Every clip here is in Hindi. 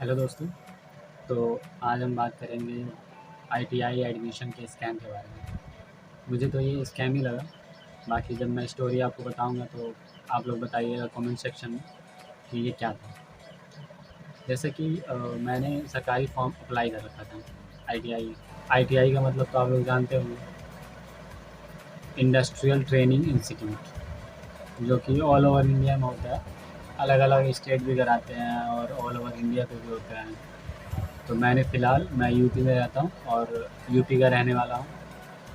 हेलो दोस्तों। तो आज हम बात करेंगे आईटीआई एडमिशन के स्कैम के बारे में। मुझे तो ये स्कैम ही लगा। बाकी जब मैं स्टोरी आपको बताऊंगा तो आप लोग बताइएगा कमेंट सेक्शन में कि ये क्या था। जैसे कि मैंने सरकारी फॉर्म अप्लाई कर रखा था आईटीआई। आईटीआई का मतलब तो आप लोग जानते होंगे, इंडस्ट्रियल ट्रेनिंग इंस्टीट्यूट, जो कि ऑल ओवर इंडिया में होता है। अलग अलग स्टेट भी कराते हैं और ऑल ओवर इंडिया पे भी होता है। तो मैं यूपी में रहता हूँ और यूपी का रहने वाला हूँ।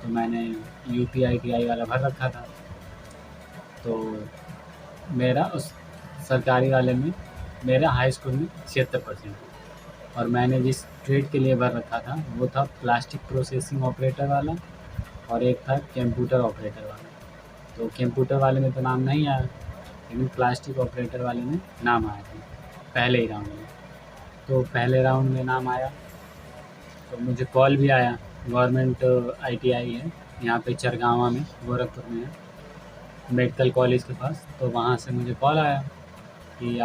तो मैंने यूपी आईटीआई वाला भर रखा था। तो मेरा उस सरकारी वाले में मेरा हाई स्कूल में 76% और मैंने जिस ट्रेड के लिए भर रखा था वो था प्लास्टिक प्रोसेसिंग ऑपरेटर वाला और एक था कंप्यूटर ऑपरेटर वाला। तो कंप्यूटर वाले में तो नाम नहीं आया, लेकिन प्लास्टिक ऑपरेटर वाले में नाम आया था पहले ही राउंड में। तो पहले राउंड में नाम आया तो मुझे कॉल भी आया। गवर्नमेंट आईटीआई है यहाँ पे चरगावा में, गोरखपुर में है, मेडिकल कॉलेज के पास। तो वहाँ से मुझे कॉल आया कि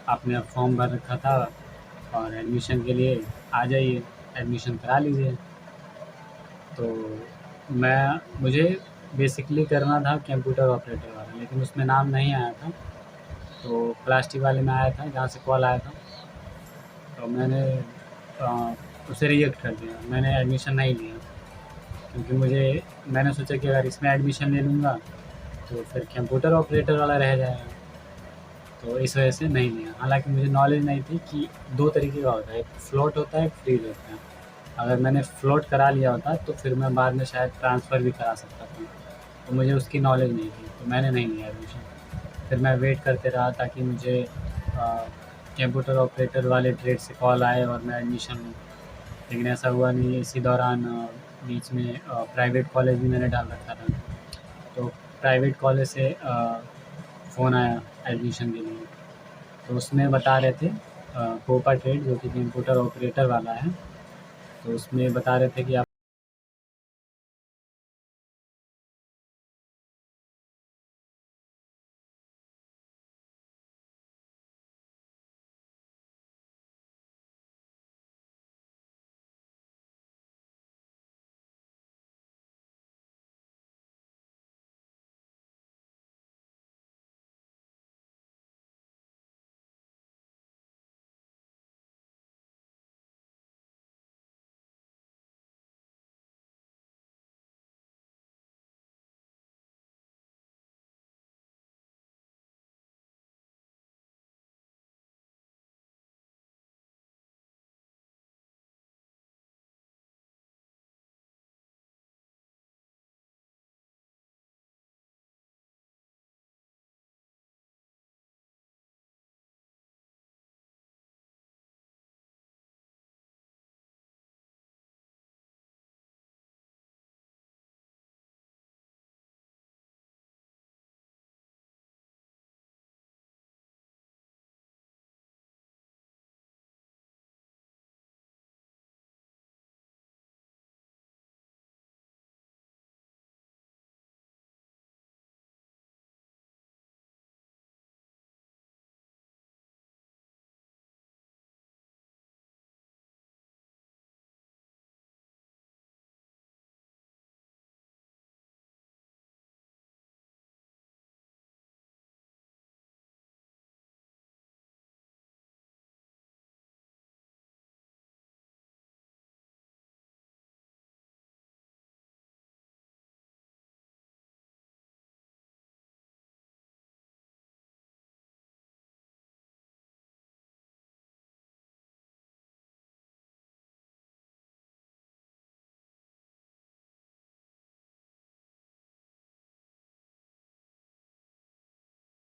आपने फॉर्म भर रखा था और एडमिशन के लिए आ जाइए, एडमिशन करा लीजिए। तो मुझे बेसिकली करना था कंप्यूटर ऑपरेटर वाला, लेकिन उसमें नाम नहीं आया था। तो प्लास्टिक वाले में आया था जहाँ से कॉल आया था। तो मैंने अ, उसे रिजेक्ट कर दिया, मैंने एडमिशन नहीं लिया। क्योंकि मैंने सोचा कि अगर इसमें एडमिशन ले लूँगा तो फिर कंप्यूटर ऑपरेटर वाला रह जाएगा। तो इस वजह से नहीं लिया। हालाँकि मुझे नॉलेज नहीं थी कि 2 तरीके का होता है, एक फ्लोट होता है, एक फ्रीज़ होता है। अगर मैंने फ्लोट करा लिया होता तो फिर मैं बाद में शायद ट्रांसफ़र भी करा सकता था। तो मुझे उसकी नॉलेज नहीं थी, तो मैंने नहीं लिया एडमिशन। फिर मैं वेट करते रहा ताकि मुझे कंप्यूटर ऑपरेटर वाले ट्रेड से कॉल आए और मैं एडमिशन लूँ। लेकिन ऐसा हुआ नहीं। इसी दौरान बीच में प्राइवेट कॉलेज भी मैंने डाल रखा था। तो प्राइवेट कॉलेज से फ़ोन आया एडमिशन के लिए। तो उसमें बता रहे थे कोपा ट्रेड, जो कि कंप्यूटर ऑपरेटर वाला है। तो उसमें बता रहे थे कि आप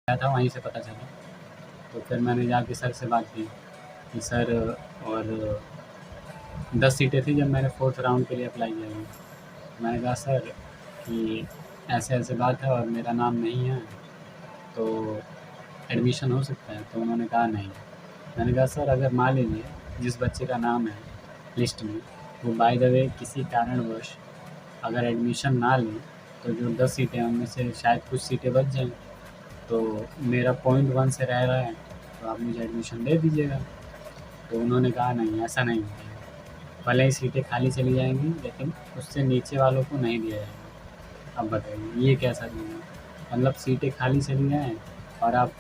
गया था वहीं से पता चला। तो फिर मैंने जाके सर से बात की कि सर, और 10 सीटें थी जब मैंने 4th राउंड के लिए अप्लाई किया था। मैंने कहा सर कि ऐसे-ऐसे बात है और मेरा नाम नहीं है, तो एडमिशन हो सकता है? तो उन्होंने कहा नहीं। मैंने कहा सर, अगर मान लीजिए जिस बच्चे का नाम है लिस्ट में, वो बाय द वे किसी कारणवश अगर एडमिशन ना लें, तो जो 10 सीटें हैं उनमें से शायद कुछ सीटें बच जाएँ। तो मेरा पॉइंट 1 से रह रहा है, तो आप मुझे एडमिशन दे दीजिएगा। तो उन्होंने कहा नहीं, ऐसा नहीं होगा, भले ही सीटें खाली चली जाएंगी लेकिन उससे नीचे वालों को नहीं दिया जाएगा। अब बताइए ये कैसा रूल है? मतलब सीटें खाली चली जाएँ और आप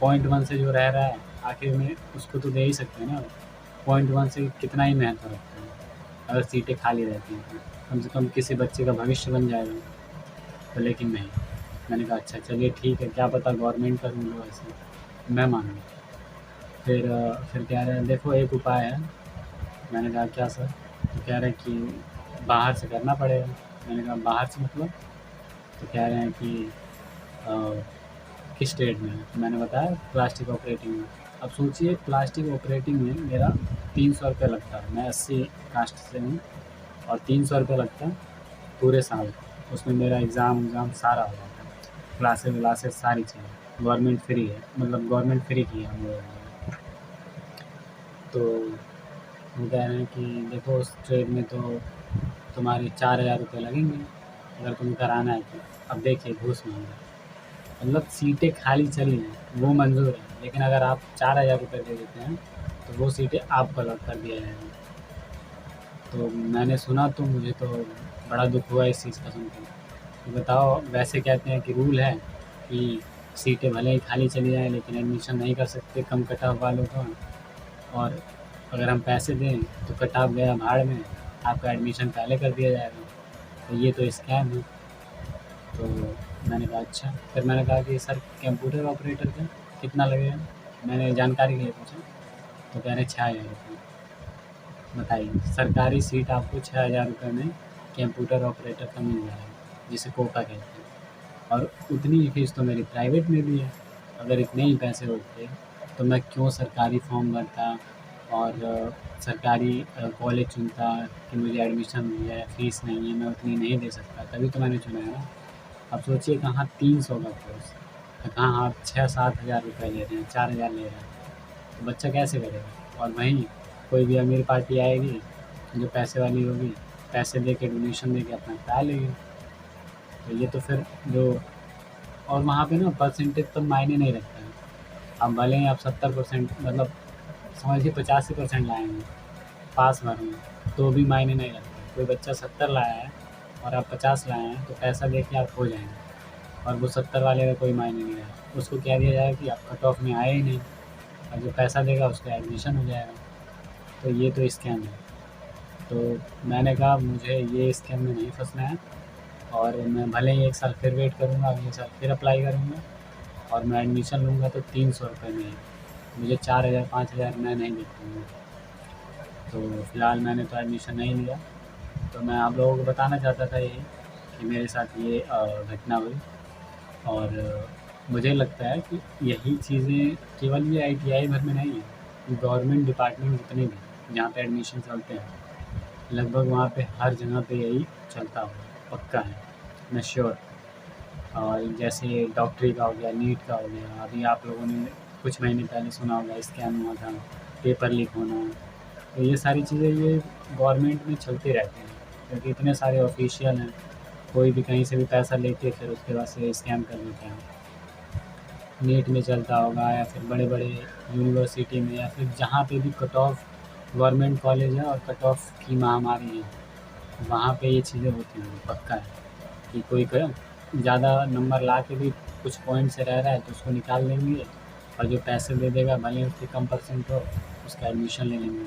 पॉइंट 1 से जो रह रहा है आखिर में उसको तो दे ही सकते हैं ना। पॉइंट 1 से कितना ही महत्व रखते हैं, अगर सीटें खाली रहती हैं तो कम से कम किसी बच्चे का भविष्य बन जाएगा। तो लेकिन नहीं, मैंने कहा अच्छा चलिए ठीक है, क्या पता गवर्नमेंट का रूल हो ऐसे, मैं मान लूँ। फिर कह रहे हैं देखो एक उपाय है। मैंने कहा क्या सर? तो कह रहे हैं कि बाहर से करना पड़ेगा। मैंने कहा बाहर से मतलब? तो कह रहे हैं कि अ, किस स्टेट में? तो मैंने बताया प्लास्टिक ऑपरेटिंग में। अब सोचिए प्लास्टिक ऑपरेटिंग में मेरा 300 रुपये लगता है, मैं 80 कास्ट से हूँ और 300 रुपये लगता है पूरे साल का। उसमें मेरा एग्ज़ाम सारा हो जाता है, क्लासेस व्लासेस सारी चीज़ें, गवर्नमेंट फ्री है, मतलब गवर्नमेंट फ्री की है हम लोगों ने। तो वो कह रहे हैं कि देखो उस ट्रेड में तो तुम्हारे 4,000 रुपये लगेंगे अगर तुम्हें कराना है तो। अब देखिए घूस मांग रहे हैं। मतलब सीटें खाली चली हैं वो मंज़ूर है, लेकिन अगर आप 4,000 रुपये दे देते हैं तो वो सीटें आपको अलॉट कर दिया जाएगा। तो मैंने सुना तो मुझे तो बड़ा दुःख हुआ इस चीज़ का सुन के। तो बताओ, वैसे कहते हैं कि रूल है कि सीटें भले ही खाली चली जाएँ लेकिन एडमिशन नहीं कर सकते कम कट ऑफ वालों का, और अगर हम पैसे दें तो कट ऑफ गया भाड़ में, आपका एडमिशन पहले कर दिया जाएगा। तो ये तो स्कैम है। तो मैंने कहा अच्छा। फिर मैंने कहा कि सर कंप्यूटर ऑपरेटर का कितना लगेगा? मैंने जानकारी के लिए पूछा। तो कह रहे 6,000 रुपये। बताइए सरकारी सीट आपको 6,000 रुपये में कंप्यूटर ऑपरेटर का मिल जाएगा, जिसे कोका कहते हैं, और उतनी ही फीस तो मेरी प्राइवेट में भी है। अगर इतने ही पैसे होते तो मैं क्यों सरकारी फॉर्म भरता और सरकारी कॉलेज चुनता कि मुझे एडमिशन मिल जाए, फ़ीस नहीं है, मैं उतनी नहीं दे सकता, तभी तो मैंने चुना है ना। अब सोचिए कहाँ 300 का कोर्स, कहाँ आप 6-7 हज़ार रुपये ले रहे हैं, 4,000 ले रहे हैं, तो बच्चा कैसे करेगा? और वहीं कोई भी अमीर पार्टी आएगी जो पैसे वाली होगी, पैसे दे के डोनेशन दे के अपना करा लेगी। तो ये तो फिर जो, और वहाँ पे ना परसेंटेज तो मायने नहीं रखता है। अब भले ही आप 70% मतलब समझिए 85% लाए हैं पास भर में, तो भी मायने नहीं रखता। कोई बच्चा 70 लाया है और आप 50 लाए हैं तो पैसा दे के आप हो जाएंगे, और वो 70 वाले का कोई मायने नहीं है, उसको कह दिया जाएगा कि आप कट ऑफ में आए ही नहीं, और जो पैसा देगा उसका एडमिशन हो जाएगा। तो ये तो स्कैम है। तो मैंने कहा मुझे ये स्कैम में नहीं फंसना है, और मैं भले ही 1 साल फिर वेट करूँगा, अगले साल फिर अप्लाई करूँगा, और मैं एडमिशन लूँगा तो 300 रुपये में ही, मुझे 4,000 5,000 मैं नहीं दे पाऊँगा। तो फ़िलहाल मैंने तो एडमिशन नहीं लिया। तो मैं आप लोगों को बताना चाहता था यही कि मेरे साथ ये घटना हुई, और मुझे लगता है कि यही चीज़ें केवल ये ITI भर में नहीं है, गवर्नमेंट डिपार्टमेंट जितने भी जहाँ पे एडमिशन चलते हैं लगभग वहाँ पे हर जगह पे यही चलता होगा, पक्का है, मैं श्योर। और जैसे डॉक्टरी का हो गया, नीट का हो गया, अभी आप लोगों ने कुछ महीने पहले सुना होगा स्कैम हुआ था, पेपर लीक होना। तो ये सारी चीज़ें ये गवर्नमेंट में चलती रहती हैं, क्योंकि इतने सारे ऑफिशियल हैं, कोई भी कहीं से भी पैसा लेके फिर उसके बाद से स्कैम कर देते हैं। नीट में चलता होगा या फिर बड़े बड़े यूनिवर्सिटी में, या फिर जहाँ पे भी कट ऑफ गवर्नमेंट कॉलेज है और कट ऑफ की महामारी है, वहाँ पे ये चीज़ें होती हैं, पक्का है कि कोई ज़्यादा नंबर ला के भी कुछ पॉइंट से रह रहा है तो उसको निकाल देंगे, और जो पैसे दे देगा भले ही उसके कम परसेंट हो उसका एडमिशन ले लेंगे।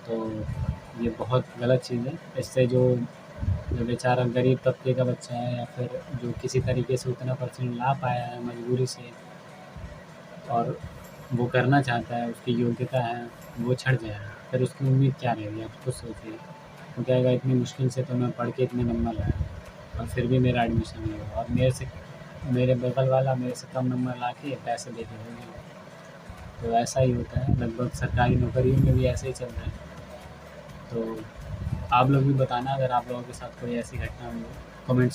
तो ये बहुत गलत चीज़ है। इससे जो जो बेचारा गरीब तबके का बच्चा है, या फिर जो किसी तरीके से उतना परसेंट ला पाया है मजबूरी से और वो करना चाहता है, उसकी योग्यता है, वो छँट जाएगा, फिर उसकी उम्मीद क्या रहेगी? आप खुद सोचिए। वो कहेगा इतनी मुश्किल से तो मैं पढ़ के इतने नंबर लाया और फिर भी मेरा एडमिशन नहीं हुआ, और मेरे बगल वाला मेरे से कम नंबर ला के पैसे दे के हो गया। तो ऐसा ही होता है, लगभग सरकारी नौकरियों में भी ऐसे ही चल रहा है। तो आप लोग भी बताना अगर आप लोगों के साथ कोई ऐसी घटना हुई हो, कमेंट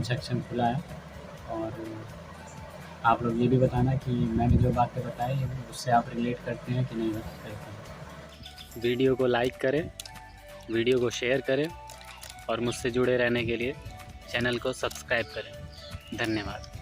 सेक्शन खुला है। और आप लोग ये भी बताना कि मैंने जो बातें बताई उससे आप रिलेट करते हैं कि नहीं करते हैं। वीडियो को लाइक करें, वीडियो को शेयर करें, और मुझसे जुड़े रहने के लिए चैनल को सब्सक्राइब करें। धन्यवाद।